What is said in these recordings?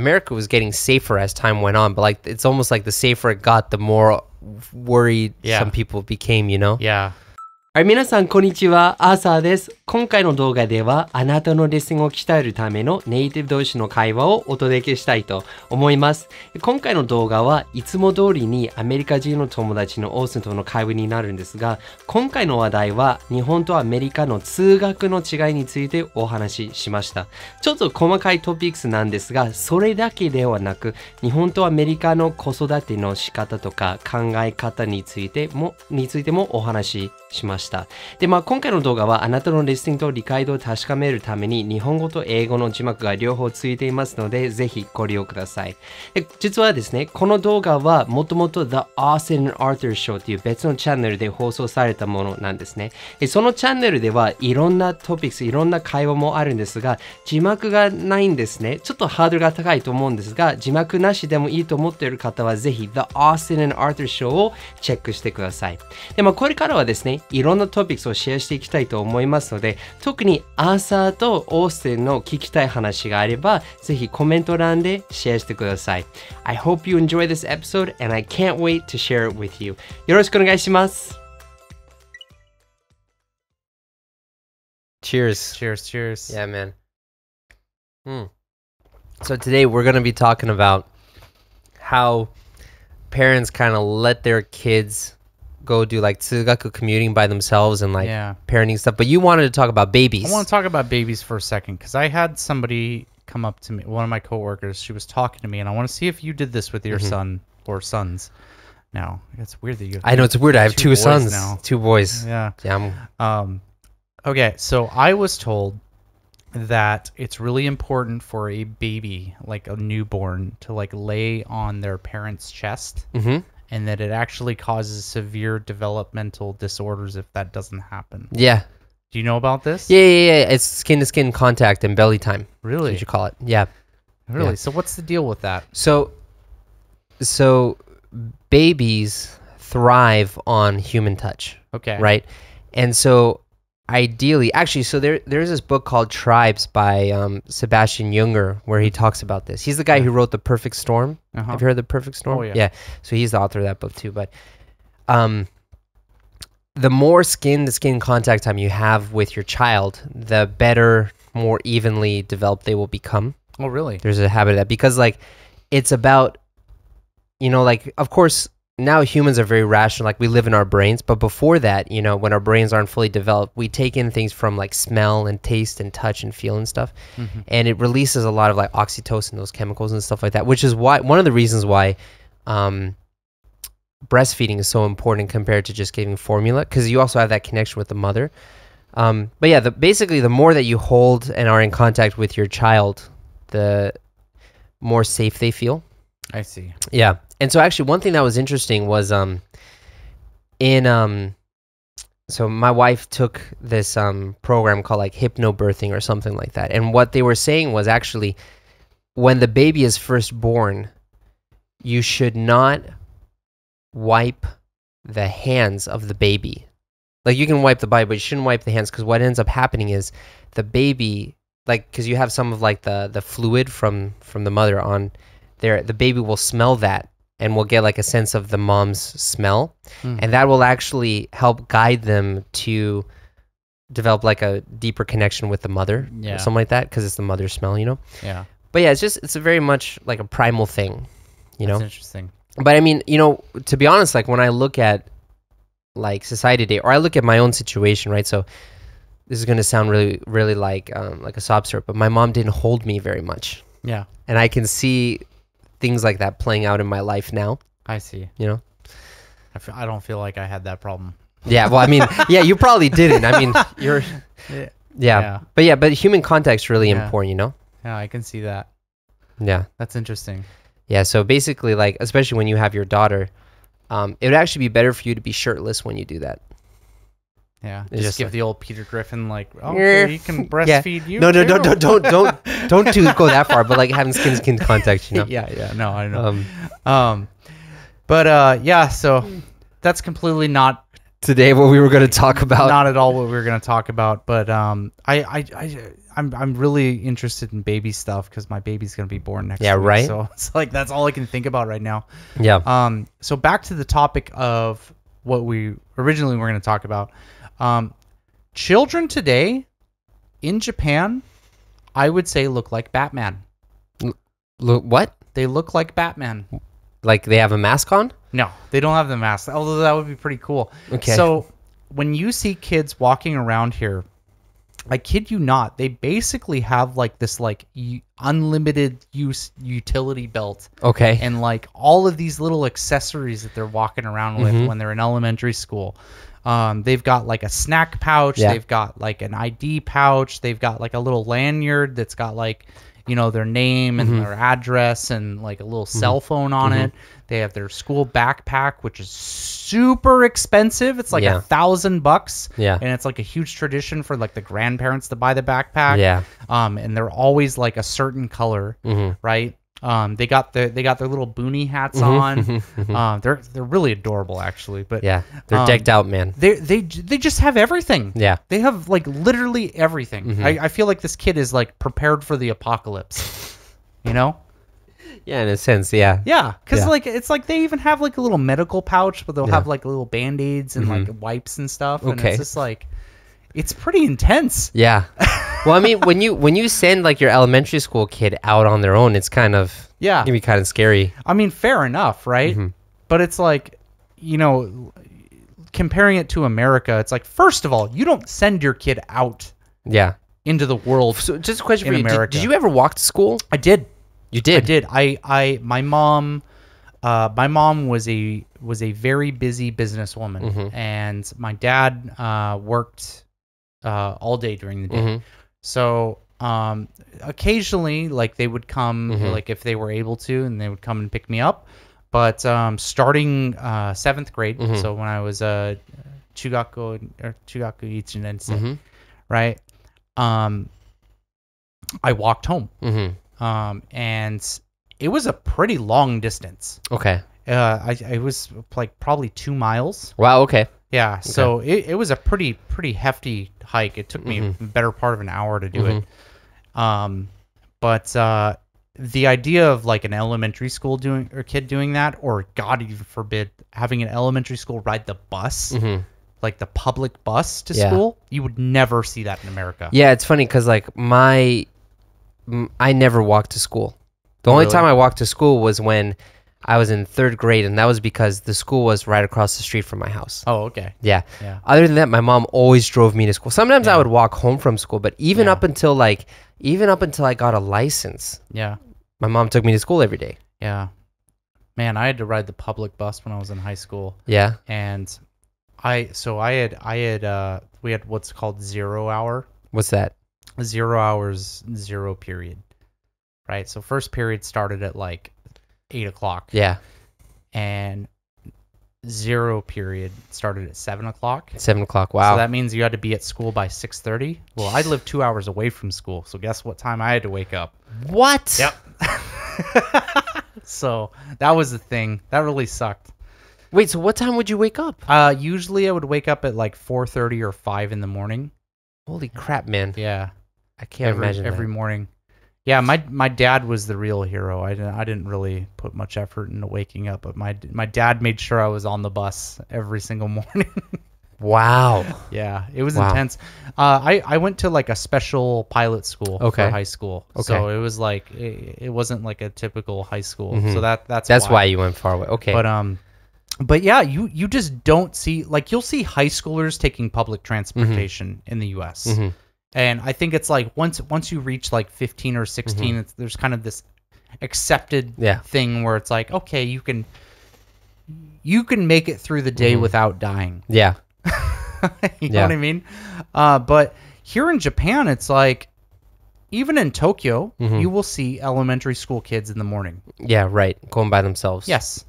America was getting safer as time went on, but like it's almost like the safer it got, the more worried some people became, you know? Yeah. はい、皆さんこんにちは、アーサーです。今回の動画ではあなたのリスニングを鍛えるためのネイティブ同士の会話をお届けしたいと思います。今回の動画はいつも通りにアメリカ人の友達のオースンとの会話になるんですが、今回の話題は日本とアメリカの通学の違いについてお話ししました。ちょっと細かいトピックスなんですが、それだけではなく、日本とアメリカの子育ての仕方とか考え方についてもお話ししました。で、今回の動画はあなたのリスニングと理解度を確かめるために日本語と英語の字幕が両方ついていますので、ぜひご利用ください。で、実はですね、この動画はもともと The Austin and Arthur Show という別のチャンネルで放送されたものなんですね。で、そのチャンネルではいろんなトピックス、いろんな会話もあるんですが、字幕がないんですね。ちょっとハードルが高いと思うんですが、字幕なしでもいいと思っている方はぜひ The Austin and Arthur Show をチェックしてください。で、これからはですね、いろんなトピックスをシェアしていきたいと思いますので、特にアーサーとオースティンの聞きたい話があれば、ぜひコメント欄でシェアしてください。I hope you enjoy this episode and I can't wait to share it with you. よろしくお願いします。Cheers. Cheers, cheers. Yeah, man. So today we're going to be talking about how parents kind of let their kids go do like tsugaku commuting by themselves and like parenting stuff. But you wanted to talk about babies. I want to talk about babies for a second because I had somebody come up to me, one of my coworkers. She was talking to me, and I want to see if you did this with your son or sons. Now it's weird that you. I know it's weird. I have two sons now. 2 boys. Yeah. Yeah. Okay, so I was told that it's really important for a baby, like a newborn, to like lay on their parent's chest. And that it actually causes severe developmental disorders if that doesn't happen. Yeah. Do you know about this? Yeah. It's skin-to-skin contact and belly time. Really? That's what you call it. Yeah. Really? Yeah. So what's the deal with that? So babies thrive on human touch. Okay. Right? And so ideally, actually, so there's this book called Tribes by Sebastian Junger where he talks about this. He's the guy who wrote The Perfect Storm. Have you heard of The Perfect Storm? Oh, yeah. So he's the author of that book too. But the more skin-to-skin contact time you have with your child, the better, more evenly developed they will become. Oh, really? There's a habit of that because like it's about, you know, like of course now humans are very rational, like we live in our brains, but before that, you know, when our brains aren't fully developed, we take in things from like smell and taste and touch and feel and stuff. And it releases a lot of like oxytocin, those chemicals and stuff like that, which is why one of the reasons why breastfeeding is so important compared to just giving formula, because you also have that connection with the mother. But yeah, basically the more that you hold and are in contact with your child, the more safe they feel. I see. Yeah. And so actually one thing that was interesting was so my wife took this program called like hypnobirthing or something like that. And what they were saying was actually when the baby is first born, you should not wipe the hands of the baby. Like you can wipe the body, but you shouldn't wipe the hands, because what ends up happening is the baby, like, because you have some of like the fluid from the mother on there, the baby will smell that and will get like a sense of the mom's smell, and that will actually help guide them to develop like a deeper connection with the mother, or something like that, because it's the mother's smell, you know. Yeah. But yeah, it's a very much like a primal thing, you know. That's interesting. But I mean, you know, to be honest, like when I look at like society today, or I look at my own situation, right? So this is gonna sound really like a sob story, but my mom didn't hold me very much. Yeah. And I can see things like that playing out in my life now. I see. You know, I don't feel like I had that problem. Yeah. Well, I mean, yeah, you probably didn't. I mean, you're. Yeah. But human contact's really important, you know. Yeah, I can see that. Yeah. That's interesting. Yeah. So basically, like, especially when you have your daughter, it would actually be better for you to be shirtless when you do that. Yeah, It's just give like- the old Peter Griffin like, okay, he can breastfeed you. No, too. don't go that far. But like having skin contact, you know. Yeah. No, I know. Yeah. So that's completely not Today, what we were going to talk about. not at all what we were going to talk about. But I I'm really interested in baby stuff because my baby's gonna be born next week. right. So it's like that's all I can think about right now. Yeah. So back to the topic of what we originally were going to talk about. Children today in Japan, I would say, look like Batman. Look, what? They look like Batman. Like they have a mask on? No, they don't have the mask, although that would be pretty cool. Okay. So when you see kids walking around here, I kid you not, they basically have like this like unlimited use utility belt. Okay. And like all of these little accessories that they're walking around with when they're in elementary school. They've got like a snack pouch. Yeah. They've got like an ID pouch. They've got like a little lanyard that's got like, you know, their name and their address and like a little cell phone on it. They have their school backpack, which is super expensive. It's like $1,000. Yeah. And it's like a huge tradition for like the grandparents to buy the backpack. Yeah. And they're always like a certain color, right? They got their little boonie hats on. They're really adorable actually, but Yeah. They're decked out, man. they just have everything. Yeah. They have like literally everything. I feel like this kid is like prepared for the apocalypse. You know? Yeah, in a sense, yeah. Yeah, because Yeah. like it's like they even have like a little medical pouch, but they'll have like little band-aids and like wipes and stuff. And Okay. it's just like it's pretty intense. Yeah. Well, I mean, when you send like your elementary school kid out on their own, it's kind of Yeah. can be kind of scary. I mean, fair enough, right? But it's like, you know, comparing it to America, it's like, first of all, you don't send your kid out Yeah. into the world. So, just a question for In you: America. did you ever walk to school? I did. You did. I did. My mom was a very busy businesswoman, and my dad worked all day during the day. So occasionally, like they would come, like if they were able to, and they would come and pick me up. But starting 7th grade, so when I was chugaku ichinen, right? I walked home. And it was a pretty long distance. Okay. I was like probably 2 miles. Wow. Okay. Yeah. So it was a pretty hefty hike. It took me a better part of an hour to do it. But the idea of like an elementary school kid doing that, or God even forbid, having an elementary school ride the bus, like the public bus to school, you would never see that in America. Yeah, it's funny because like I never walked to school. The only time I walked to school was when I was in 3rd grade, and that was because the school was right across the street from my house. Oh, okay. Yeah. Yeah. Other than that, my mom always drove me to school. Sometimes I would walk home from school, but even up until I got a license, Yeah. my mom took me to school every day. Yeah. Man, I had to ride the public bus when I was in high school. Yeah. And we had what's called 0 hour. What's that? 0 hours, 0 period. Right? So first period started at like 8 o'clock. Yeah. And 0 period started at 7 o'clock. 7 o'clock. Wow. So that means you had to be at school by 6:30. Well, I lived 2 hours away from school. So guess what time I had to wake up? What? Yep. So that was the thing. That really sucked. Wait, so what time would you wake up? Usually I would wake up at like 4:30 or 5 in the morning. Holy crap, man. Yeah. I can't imagine every that. morning. Yeah, my dad was the real hero. I didn't really put much effort into waking up, but my dad made sure I was on the bus every single morning. Wow. Yeah, it was intense. I went to like a special pilot school for high school. Okay. So it was like it wasn't like a typical high school. So that's why you went far away. Okay. But yeah, you just don't see, like, you'll see high schoolers taking public transportation in the US. And I think it's like once you reach like 15 or 16, there's kind of this accepted thing where it's like, okay, you can make it through the day without dying. Yeah. You know what I mean? But here in Japan, it's like, even in Tokyo, you will see elementary school kids in the morning. Yeah, right. Going by themselves. Yes.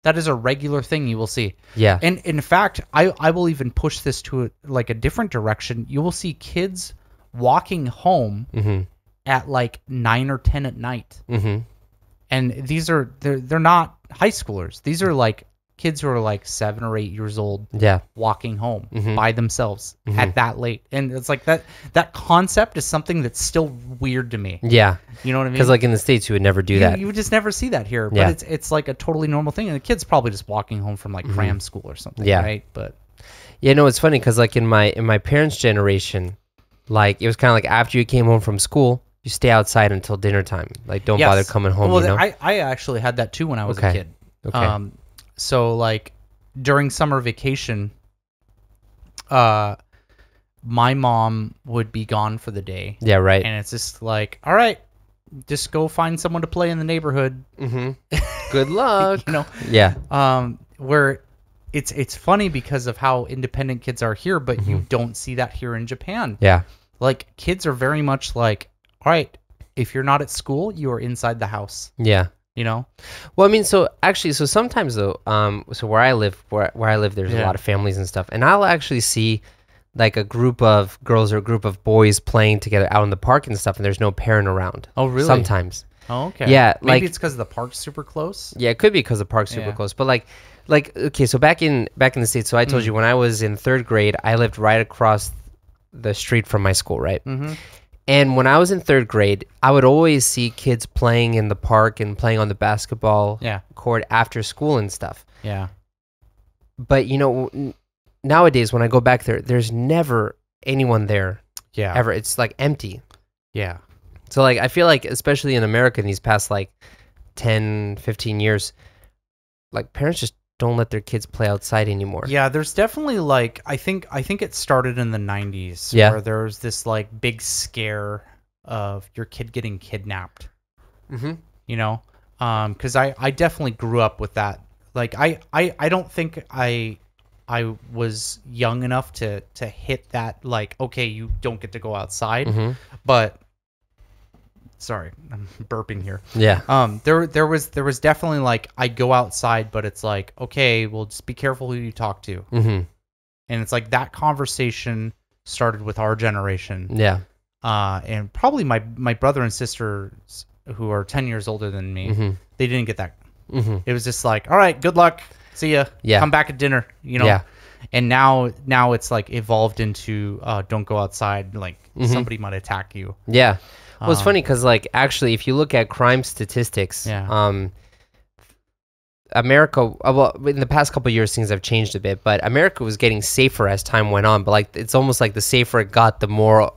That is a regular thing you will see. Yeah. And in fact, I will even push this to a different direction. You will see kids walking home at like 9 or 10 at night. And they're not high schoolers. These are like kids who are like 7 or 8 years old Yeah. walking home Mhm. by themselves Mhm. at that late. And it's like that concept is something that's still weird to me. Yeah. You know what I mean? Because like in the States, you would never do that. You would just never see that here. Yeah. But it's like a totally normal thing. And the kid's probably just walking home from like cram school or something, Yeah. right? But Yeah, no, it's funny because like in my parents' generation, like it was kind of like after you came home from school, you stay outside until dinner time. Like don't bother coming home. Well, you know? I actually had that too when I was a Okay. kid. Okay. So like during summer vacation, my mom would be gone for the day. Yeah. Right. And it's just like, all right, just go find someone to play in the neighborhood. Good luck. You know? Yeah. Where it's funny because of how independent kids are here, but you don't see that here in Japan. Yeah. Like kids are very much like, all right, if you're not at school, you are inside the house. Yeah. You know? Well, I mean, so actually, so sometimes though, so where I live, there's a lot of families and stuff, and I'll actually see like a group of girls or a group of boys playing together out in the park and stuff, and there's no parent around. Oh, really? Sometimes. Oh, okay. Yeah, Maybe like- it's because the park's super close. Yeah, it could be because the park's super Yeah. close, but like okay, so back in the States, so I told you when I was in 3rd grade, I lived right across the street from my school, right? Mm-hmm. And when I was in 3rd grade, I would always see kids playing in the park and playing on the basketball Yeah. court after school and stuff. Yeah. But you know, nowadays when I go back there, there's never anyone there Yeah. ever. It's like empty. Yeah. So like I feel like especially in America in these past like 10, 15 years, like parents just don't let their kids play outside anymore. Yeah, there's definitely like I think it started in the 90s Yeah. where there was this like big scare of your kid getting kidnapped, Mm-hmm. you know? Cuz I definitely grew up with that. Like I don't think I was young enough to hit that like okay, you don't get to go outside, Mm-hmm. but sorry, I'm burping here. Yeah. There was definitely like I go outside, but it's like okay, well just be careful who you talk to, Mm-hmm. and it's like that conversation started with our generation, Yeah. and probably my brother and sisters who are 10 years older than me, Mm-hmm. they didn't get that. Mm-hmm. It was just like all right, good luck, see ya, Yeah. come back at dinner, you know. Yeah. And now it's like evolved into don't go outside, like Mhm. somebody might attack you. Yeah. Well, it's Um, funny because, like, actually, if you look at crime statistics, Yeah. America, well, in the past couple of years, things have changed a bit, but America was getting safer as time went on. But, like, it's almost like the safer it got, the more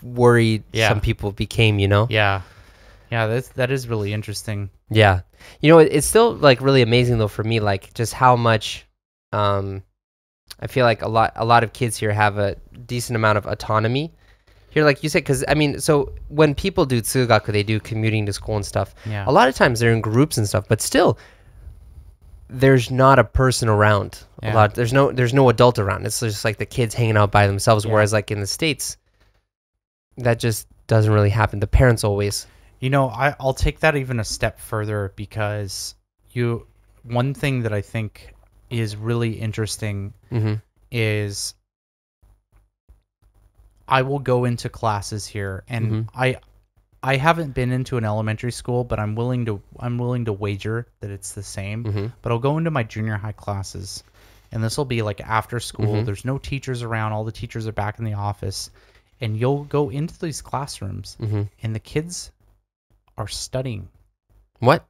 worried Yeah. some people became, you know? Yeah, that is really interesting. Yeah. You know, it's still, like, really amazing, though, for me, like, just how much, I feel like a lot of kids here have a decent amount of autonomy. Here, like you said, because I mean, so when people do tsugaku, they do commuting to school and stuff. Yeah. A lot of times they're in groups and stuff, but still, there's not a person around. Yeah. There's no adult around. It's just like the kids hanging out by themselves. Yeah. Whereas like in the States, that just doesn't really happen. The parents always. You know, I'll take that even a step further because one thing that I think is really interesting Mm-hmm. is I will go into classes here and I haven't been into an elementary school, but I'm willing to wager that it's the same. Mm-hmm. But I'll go into my junior high classes and this will be like after school. Mhm. There's no teachers around. All the teachers are back in the office and you'll go into these classrooms Mm-hmm. and the kids are studying. What?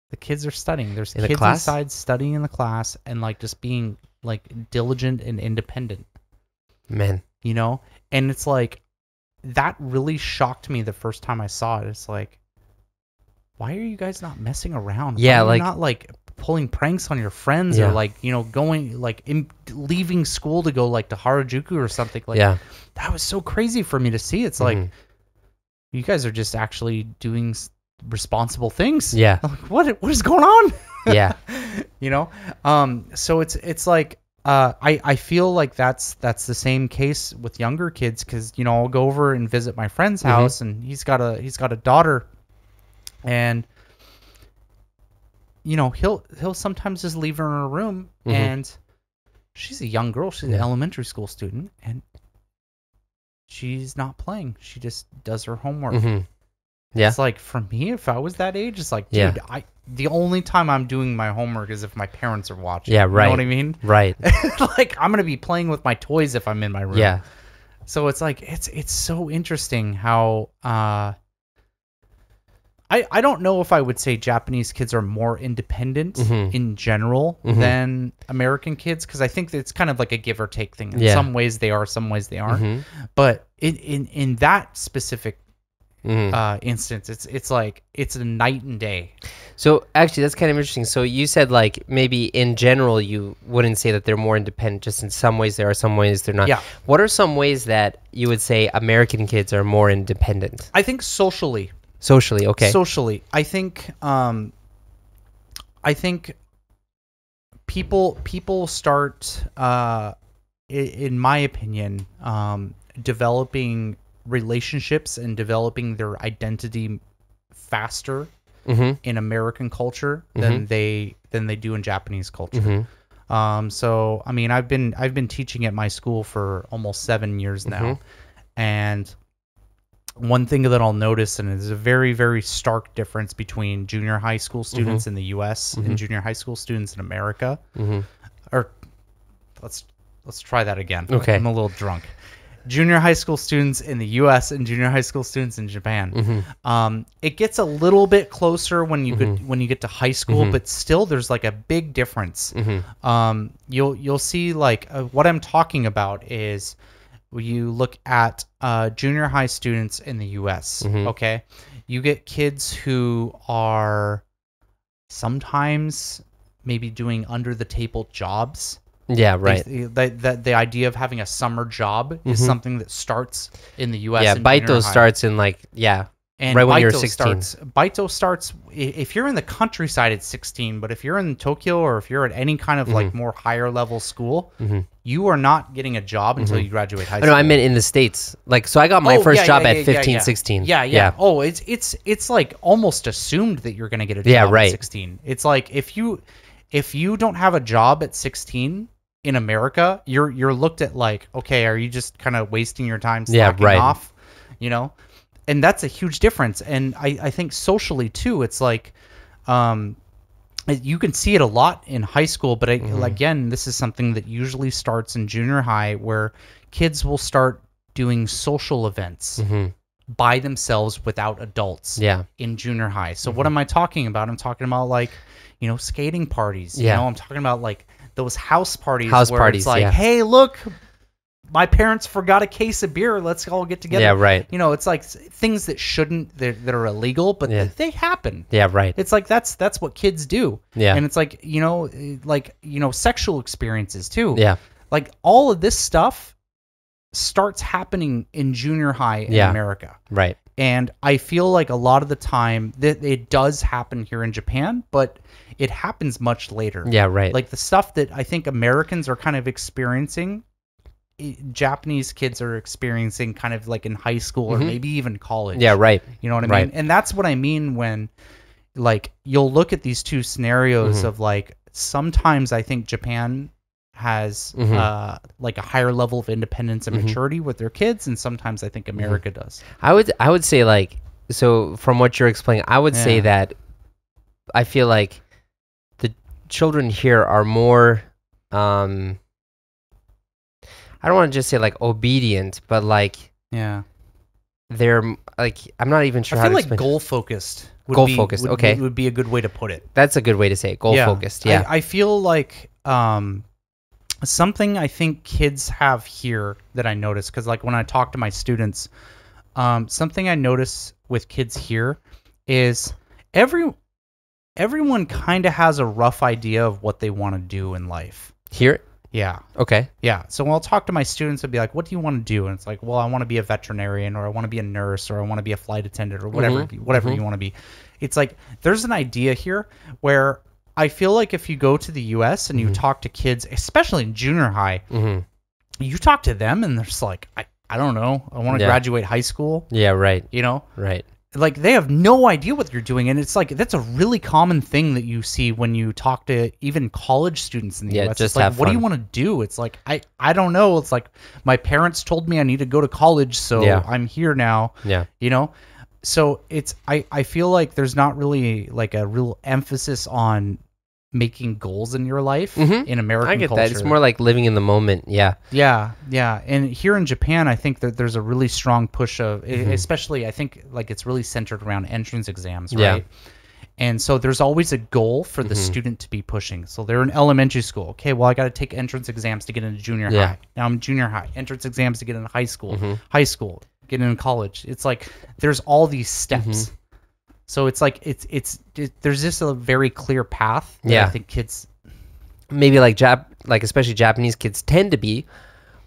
The kids are studying. There's In the kids class? inside studying in the class and like just being like diligent and independent, Man. you know? And it's like that really shocked me the first time I saw it. It's like, why are you guys not messing around? Yeah, why are you like- not like pulling pranks on your friends Yeah. or like, you know, going like leaving school to go like to Harajuku or something. Like Yeah. that was so crazy for me to see. It's like Mhm. you guys are just actually doing responsible things. Yeah. I'm like, what is going on? Yeah. You know, so it's like I feel like that's the same case with younger kids because you know I'll go over and visit my friend's house and he's got a daughter, and you know he'll sometimes just leave her in her room and she's a young girl, she's an elementary school student and she's not playing, she just does her homework. Mm-hmm. Yeah. It's like for me, if I was that age, it's like, dude, Yeah. the only time I'm doing my homework is if my parents are watching. Yeah, right. You know what I mean? Right. Like I'm gonna be playing with my toys if I'm in my room. Yeah. So it's like it's so interesting how I don't know if I would say Japanese kids are more independent in general than American kids, because I think that it's kind of like a give or take thing. In some ways they are, some ways they aren't. But in that specific instance, it's like it's a night and day. So actually, that's kind of interesting. So you said like maybe in general you wouldn't say that they're more independent. Just in some ways they are, some ways they're not. Yeah. What are some ways that you would say American kids are more independent? I think socially. Socially, okay. Socially, I think people start, in my opinion, developing relationships and developing their identity faster in American culture than they do in Japanese culture. So I mean, I've been teaching at my school for almost 7 years now, and one thing that I'll notice, and it's a very, very stark difference between junior high school students in the U.S. and junior high school students in America. Or let's try that again. Okay. I'm a little drunk. Junior high school students in the U.S. and junior high school students in Japan. It gets a little bit closer when you get to high school, but still there's like a big difference. You'll see like what I'm talking about is, you look at junior high students in the U.S., okay? You get kids who are sometimes maybe doing under-the-table jobs. Yeah, right. The idea of having a summer job is something that starts in the U.S. Yeah, Baito starts in like, and right when you're Baito 16. Baito starts if you're in the countryside at 16, but if you're in Tokyo or if you're at any kind of like more higher level school, you are not getting a job until you graduate high school. No, I meant in the States. Like, so I got my first job at 15, 16. Yeah. Oh, it's like almost assumed that you're going to get a job at 16. It's like if you don't have a job at 16 in America, you're looked at like, okay, are you just kind of wasting your time slacking off, you know? And that's a huge difference. And I think socially too, it's like, you can see it a lot in high school, but again, this is something that usually starts in junior high, where kids will start doing social events by themselves without adults in junior high. So what am I talking about? I'm talking about like, you know, skating parties. You know, I'm talking about like those house parties where it's like, hey, look, my parents forgot a case of beer. Let's all get together. Yeah, right. You know, it's like things that shouldn't, that are illegal, but they happen. Yeah, right. It's like that's what kids do. Yeah. And it's like, you know, sexual experiences too. Yeah. Like all of this stuff starts happening in junior high in America. Right. And I feel like a lot of the time that it does happen here in Japan, but it happens much later. Yeah, right. Like the stuff that I think Americans are kind of experiencing, Japanese kids are experiencing kind of like in high school or maybe even college. Yeah, right. You know what I mean? And that's what I mean when like you'll look at these two scenarios of like, sometimes I think Japan has like a higher level of independence and maturity with their kids, and sometimes I think America does. I would say like, so from what you're explaining, I would say that I feel like the children here are more I don't want to just say like obedient, but like they're like, I'm not even sure I how feel to like explain. goal focused. Okay, would be a good way to put it. That's a good way to say it. Goal focused. Yeah, I feel like something I think kids have here that I notice, because like when I talk to my students, something I notice with kids here is everyone kind of has a rough idea of what they want to do in life. Here? Yeah. Okay. Yeah. So when I'll talk to my students, I'd be like, what do you want to do? And it's like, well, I want to be a veterinarian, or I want to be a nurse, or I want to be a flight attendant, or whatever, whatever you want to be. It's like, there's an idea here where I feel like if you go to the US and you talk to kids, especially in junior high, you talk to them and they're just like, I don't know. I want to graduate high school. Yeah, right. You know? Right. Like they have no idea what you're doing, and it's like that's a really common thing that you see when you talk to even college students in the US. Just it's like, have what do fun. you want to do? It's like I don't know. It's like my parents told me I need to go to college, so I'm here now. Yeah. You know, So it's I feel like there's not really like a real emphasis on making goals in your life in American I get culture. that. It's more like living in the moment. Yeah. Yeah. And here in Japan, I think that there's a really strong push of, especially I think like it's really centered around entrance exams, right? Yeah. And so there's always a goal for the student to be pushing. So they're in elementary school. Okay, well, I got to take entrance exams to get into junior high. Now I'm junior high. Entrance exams to get into high school. High school, get into college. It's like there's all these steps. So it's like there's just a very clear path that I think kids maybe like especially Japanese kids tend to be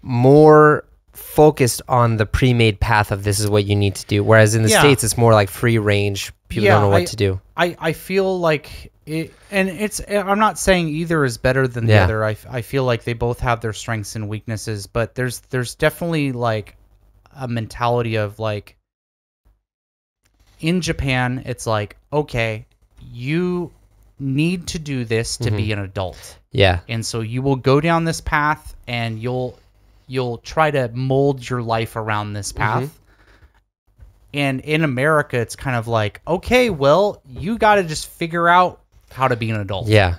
more focused on the pre-made path of this is what you need to do, whereas in the States it's more like free range. People don't know what to do. I feel like it, and I'm not saying either is better than the other. I feel like they both have their strengths and weaknesses, but there's definitely like a mentality of like, in Japan, it's like, okay, you need to do this to be an adult. Yeah. And so you will go down this path and you'll try to mold your life around this path. And in America, it's kind of like, okay, well, you got to just figure out how to be an adult. Yeah.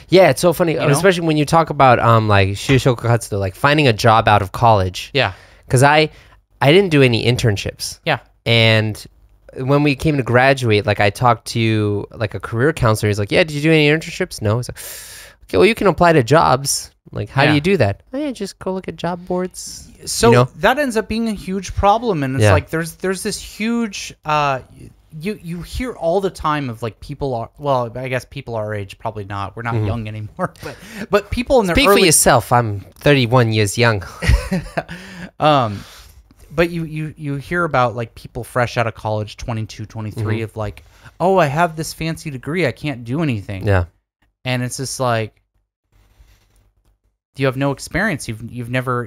Yeah, it's so funny, especially when you talk about like shushoku katsudo, like finding a job out of college. Yeah. Because I didn't do any internships. Yeah. And when we came to graduate, like I talked to like a career counselor. He's like, yeah, did you do any internships? No. He's like, okay, well, you can apply to jobs. Like, how do you do that? Oh, yeah, just go look at job boards. So that ends up being a huge problem. And it's like there's this huge you hear all the time of like people are, well, I guess people our age, probably not. We're not young anymore. But people in their Speak for yourself. I'm 31 years young. But you hear about like people fresh out of college, 22, 23, of like, oh, I have this fancy degree, I can't do anything. Yeah. And it's just like, you have no experience. You've never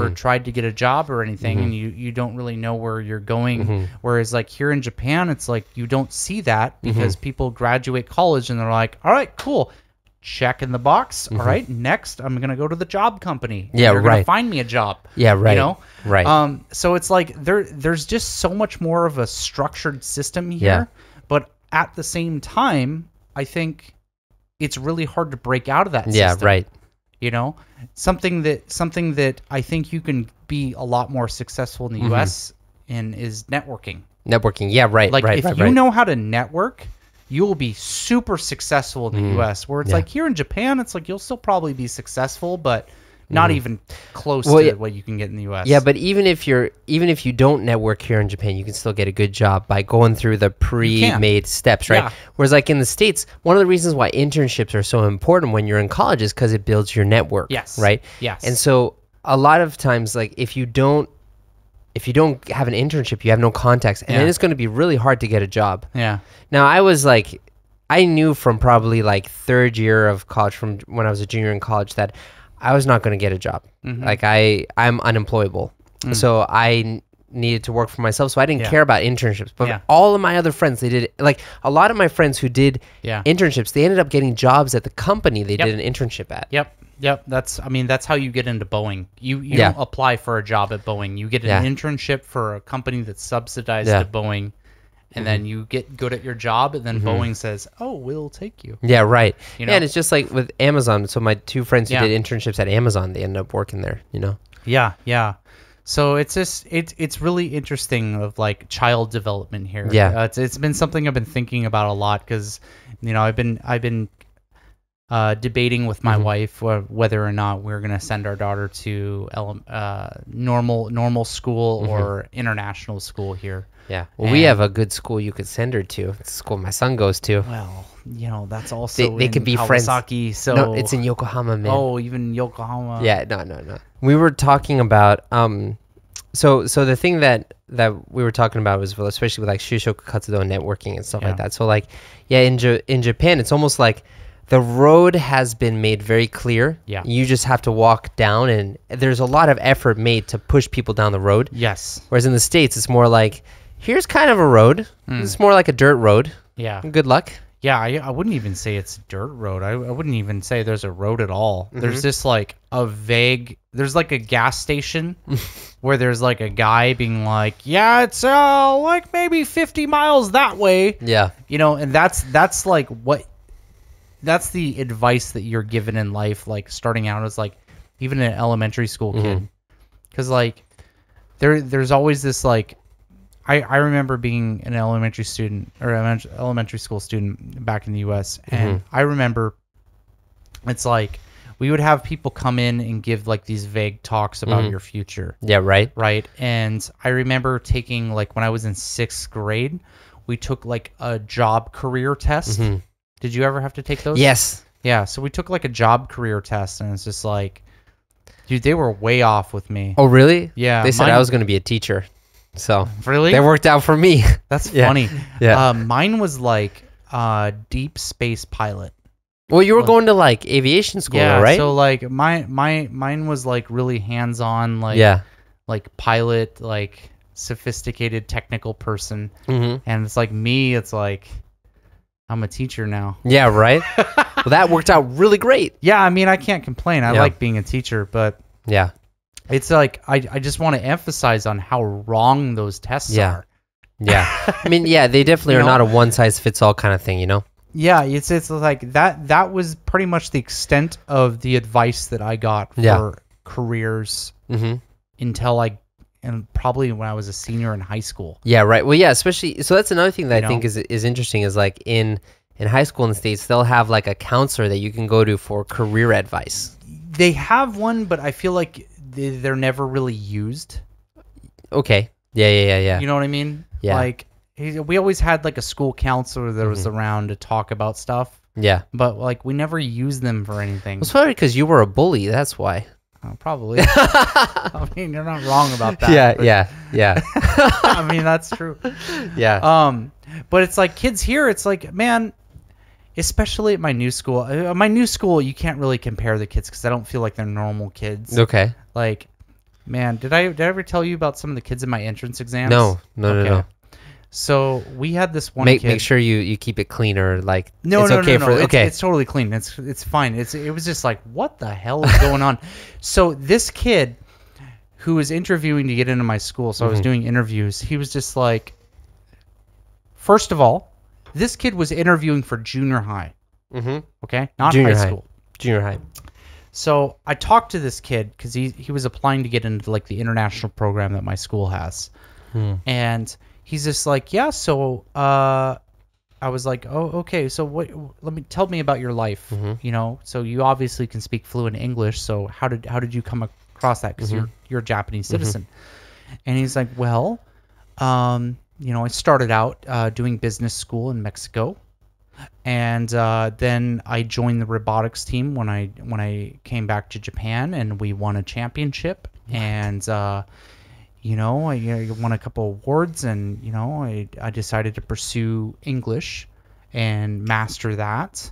tried to get a job or anything, and you don't really know where you're going. Whereas like here in Japan, it's like you don't see that because people graduate college and they're like, all right, cool. Check in the box. All right, next I'm gonna go to the job company. Yeah, You're gonna find me a job. Yeah, right. You know, right. So it's like there's just so much more of a structured system here. Yeah. But at the same time, I think it's really hard to break out of that system. Yeah, right. You know, something that I think you can be a lot more successful in the U.S. in is networking. Networking. Yeah, right. Like right, if right, you right. know how to network, you will be super successful in the U.S. Where it's like here in Japan, it's like you'll still probably be successful, but not even close to what you can get in the U.S. Yeah, but even if you don't network here in Japan, you can still get a good job by going through the pre-made steps, right? Yeah. Whereas like in the States, one of the reasons why internships are so important when you're in college is because it builds your network. Yes. Right? Yes. And so a lot of times, like if you don't have an internship, you have no contacts, and then it's going to be really hard to get a job. Yeah. Now I knew from probably like third year of college, from when I was a junior in college, that I was not going to get a job. Like I'm unemployable. So I needed to work for myself. So I didn't care about internships. But all of my other friends, they did, like a lot of my friends who did internships, they ended up getting jobs at the company they did an internship at. Yep. That's how you get into Boeing. You don't apply for a job at Boeing. You get an internship for a company that's subsidized to Boeing. And then you get good at your job, and then Boeing says, "Oh, we'll take you." Yeah, right. You know? And it's just like with Amazon. So my two friends who did internships at Amazon, they ended up working there. You know. Yeah. So it's just it's really interesting of like child development here. Yeah. It's been something I've been thinking about a lot because I've been debating with my wife whether or not we're gonna send our daughter to normal school or international school here. Yeah. Well, we have a good school you could send her to. It's the school my son goes to. Well, that's also they could be Kawasaki, friends. So no, it's in Yokohama, man. Oh, even Yokohama. Yeah, no. We were talking about so the thing that we were talking about was, well, especially with like shushoku katsudo and networking and stuff like that. So like in Japan, it's almost like the road has been made very clear. Yeah. You just have to walk down, and there's a lot of effort made to push people down the road. Yes. Whereas in the States, it's more like, here's kind of a road. It's more like a dirt road. Yeah. Good luck. Yeah, I wouldn't even say it's a dirt road. I wouldn't even say there's a road at all. There's just like a vague, there's like a gas station where there's like a guy being like, yeah, it's like maybe 50 miles that way. Yeah. You know, and that's like that's the advice that you're given in life, like starting out as like even an elementary school kid. Because like there's always this like, I remember being an elementary student or elementary school student back in the U.S. And I remember it's like we would have people come in and give like these vague talks about your future. Yeah, right. Right. And I remember taking like when I was in 6th grade, we took like a job career test. Did you ever have to take those? Yes. Yeah. So we took like a job career test, and it's just like, dude, they were way off with me. Oh, really? Yeah. They said I was going to be a teacher. So really? that worked out for me. That's Yeah. funny. Yeah. Mine was like deep space pilot. Well, you were going to like aviation school, Yeah, right? so like mine was like really hands-on, like yeah. like pilot, like sophisticated technical person. Mm-hmm. And it's like me, it's like I'm a teacher now. Yeah, right. Well, that worked out really great. Yeah, I mean, I can't complain. I Yeah. like being a teacher, but Yeah. it's like I just want to emphasize on how wrong those tests Yeah. are. Yeah. I mean, yeah, they definitely You are know? not a one size fits all kind of thing, you know? Yeah, it's like that was pretty much the extent of the advice that I got for Yeah. careers Mm-hmm. until and probably when I was a senior in high school. Yeah, right. Well, yeah, especially so that's another thing that You I think know? is interesting is like in high school in the States, they'll have like a counselor that you can go to for career advice. They have one, but I feel like they're never really used. Okay. Yeah. You know what I mean? Yeah. Like we always had like a school counselor that was around to talk about stuff, Yeah. but like we never used them for anything. It's probably because you were a bully. That's why. Probably. I mean, you're not wrong about that. but- Yeah. I mean, that's true. Yeah. But it's like kids here, it's like, man, especially at my new school. My new school, you can't really compare the kids because I don't feel like they're normal kids. Okay. Like, man, did I ever tell you about some of the kids in my entrance exams? No. Okay. So we had this one Make kid. sure you keep it clean or like No, it's no, okay no. for okay. It's totally clean. It's fine. It was just like, what the hell is going on? So this kid who was interviewing to get into my school, so I was doing interviews, he was just like, first of all, this kid was interviewing for junior high. Okay? Not Junior high high. school. Junior high. So I talked to this kid because he was applying to get into like the international program that my school has. And he's just like, yeah, so I was like, oh, okay, so tell me about your life. You know, so you obviously can speak fluent English, so how did you come across that? Because you're a Japanese citizen. And he's like, well, you know, I started out doing business school in Mexico, and then I joined the robotics team when I came back to Japan, and we won a championship. And you know, I won a couple awards, and you know, I decided to pursue English and master that.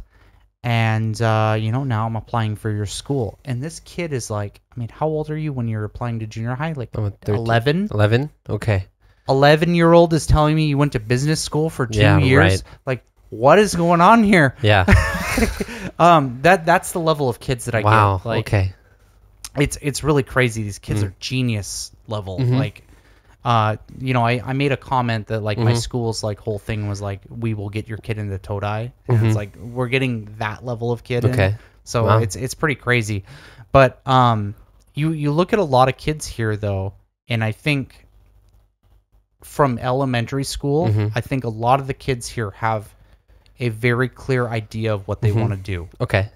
And you know, now I'm applying for your school. And this kid is like, I mean, how old are you when you're applying to junior high? Like 11? 11? Okay. 11-year-old is telling me you went to business school for 2 Yeah, years. right. Like, what is going on here? Yeah. That's the level of kids that I Wow. get. Like, Okay. it's really crazy. These kids are genius level. Like, you know, I made a comment that like my school's like whole thing was like, we will get your kid into Todai. And it's like we're getting that level of kid Okay. in. So Wow. it's pretty crazy. But you look at a lot of kids here though, and I think from elementary school, I think a lot of the kids here have a very clear idea of what they want to do. Okay.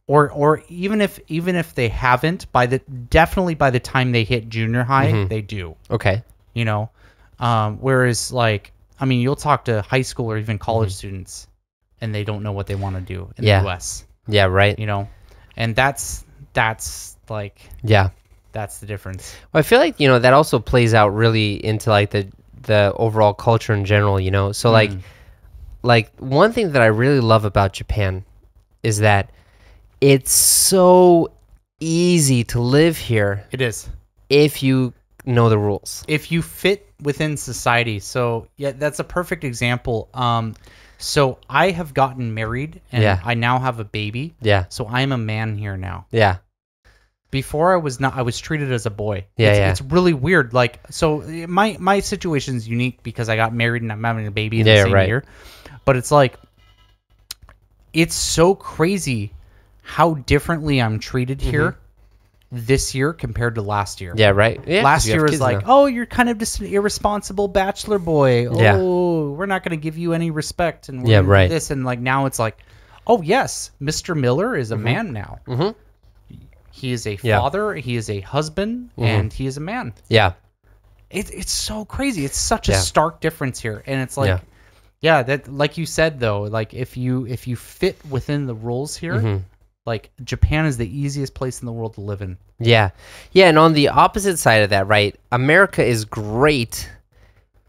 Or even if they haven't, definitely by the time they hit junior high, they do. Okay. You know, whereas like, I mean, you'll talk to high school or even college students, and they don't know what they want to do in the U.S. Yeah, right. You know, and that's like Yeah. that's the difference. Well, I feel like, you know, that also plays out really into like the overall culture in general, you know. So like one thing that I really love about Japan is that it's so easy to live here It is. if you know the rules. If you fit within society. So yeah, that's a perfect example. So I have gotten married and I now have a baby. Yeah. So I'm a man here now. Yeah. Before I was not. I was treated as a boy. Yeah, It's really weird. Like, so my situation is unique because I got married and I'm having a baby in the same year. But it's like, it's so crazy how differently I'm treated here this year compared to last year. Yeah, right. Yeah, last year was like, oh, you're kind of just an irresponsible bachelor boy. Oh, we're not going to give you any respect. And we're gonna do this. And like now it's like, oh yes, Mr. Miller is a man now. He is a father, he is a husband, and he is a man. Yeah. It's so crazy. It's such a stark difference here. And it's like, that, like you said though, like if you fit within the rules here, like Japan is the easiest place in the world to live in. Yeah. Yeah, and on the opposite side of that, right? America is great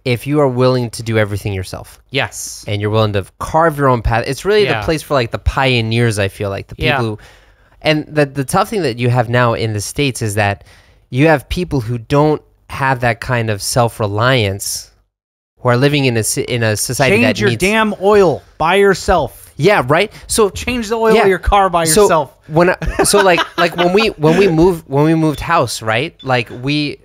if you are willing to do everything yourself. Yes. And you're willing to carve your own path. It's really the place for like the pioneers, I feel like. The people who, and the tough thing that you have now in the States is that you have people who don't have that kind of self-reliance, who are living in a society that change your needs, damn oil by yourself. Yeah, right. So change the oil of your car by yourself. Like when we moved house, right? Like we're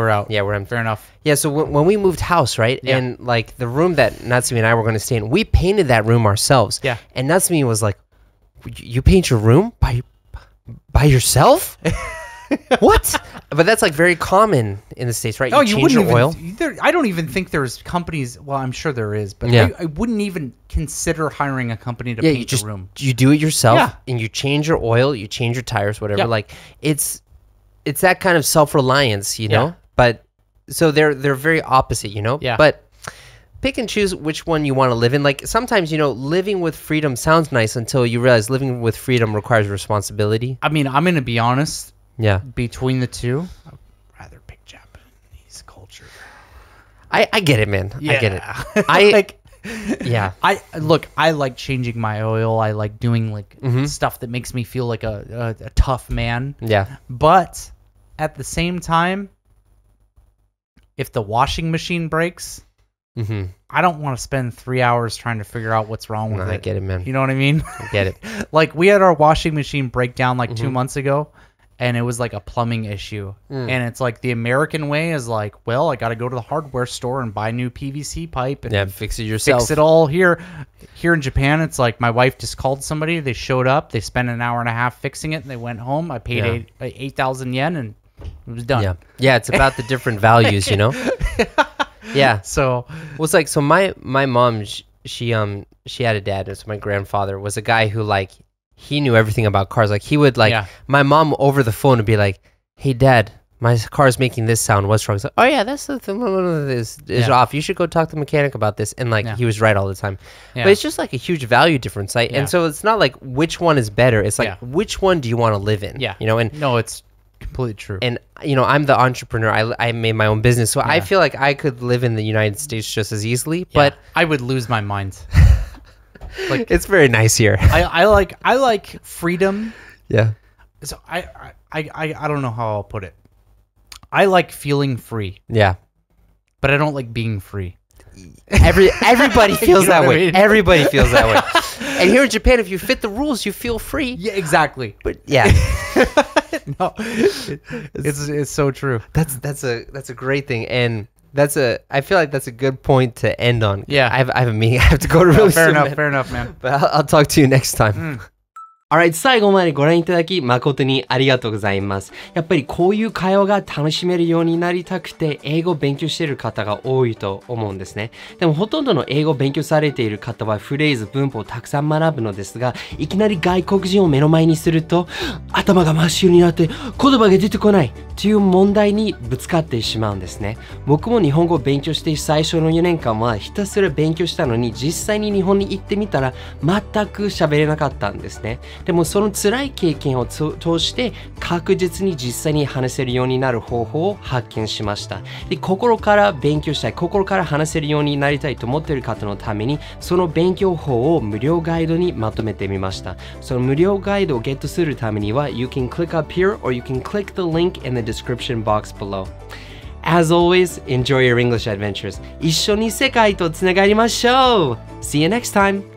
out. Yeah, we're in. Fair enough. Yeah, so when we moved house, right? Yeah. And like the room that Natsumi and I were going to stay in, we painted that room ourselves. Yeah. And Natsumi was like, "You paint your room by yourself?" What? But that's like very common in the States, right? Oh, you change your oil. I don't even think there's companies. Well, I'm sure there is, but I wouldn't even consider hiring a company to paint your room. You do it yourself, and you change your oil, you change your tires, whatever. Yeah. Like it's that kind of self-reliance, you know. But so they're very opposite, you know. Yeah. But pick and choose which one you want to live in. Like sometimes, you know, living with freedom sounds nice until you realize living with freedom requires responsibility. I mean, I'm going to be honest. Yeah. Between the two, I'd rather pick Japanese culture. I get it, man. Yeah. I get it. I like changing my oil. I like doing like stuff that makes me feel like a tough man. Yeah. But at the same time, if the washing machine breaks, I don't want to spend 3 hours trying to figure out what's wrong with it. I get it, man. You know what I mean? I get it. Like we had our washing machine break down like 2 months ago. And it was like a plumbing issue. And it's like the American way is like, well, I got to go to the hardware store and buy new PVC pipe and fix it yourself. Fix it all here. Here in Japan, it's like my wife just called somebody. They showed up. They spent an hour and a half fixing it. And they went home. I paid 8,000 yen and it was done. Yeah, it's about the different values, you know? Yeah. So it's like, so my mom, she had a dad. So my grandfather was a guy who like, he knew everything about cars. Like he would like my mom over the phone would be like, "Hey dad, my car's making this sound. What's wrong?" It's like, "Oh yeah, that's the thing. Is off. You should go talk to the mechanic about this." And like he was right all the time. Yeah. But it's just like a huge value difference, right? And so it's not like which one is better. It's like which one do you want to live in? Yeah. You know, and no, it's completely true. And you know, I'm the entrepreneur. I made my own business, so I feel like I could live in the United States just as easily. But I would lose my mind. Like it's very nice here. I like freedom. Yeah. So I don't know how I'll put it. I like feeling free. Yeah. But I don't like being free. Everybody feels that way. I mean? Everybody feels that way. And here in Japan, if you fit the rules, you feel free. Yeah, exactly. But yeah. No. It's so true. That's a great thing. And I feel like that's a good point to end on. Yeah. I have a meeting. I have to go to really fair soon, enough, man. But I'll talk to you next time. Alright, 最後までご覧いただき誠にありがとうございます。やっぱりこういう会話が楽しめるようになりたくて英語を勉強している方が多いと思うんですね。でもほとんどの英語を勉強されている方はフレーズ、文法をたくさん学ぶのですが、いきなり外国人を目の前にすると頭が真っ白になって言葉が出てこないという問題にぶつかってしまうんですね。僕も日本語を勉強して最初の4年間はひたすら勉強したのに実際に日本に行ってみたら全く喋れなかったんですね。でもその辛い経験を通して確実に実際に話せるようになる方法を発見しました。で、心から勉強したい、心から話せるようになりたいと思っている方のためにその勉強法を無料ガイドにまとめてみました。その無料ガイドをゲットするためには You can click up here or you can click the link in the description box below. As always, enjoy your English adventures. 一緒に世界とつながりましょう !See you next time!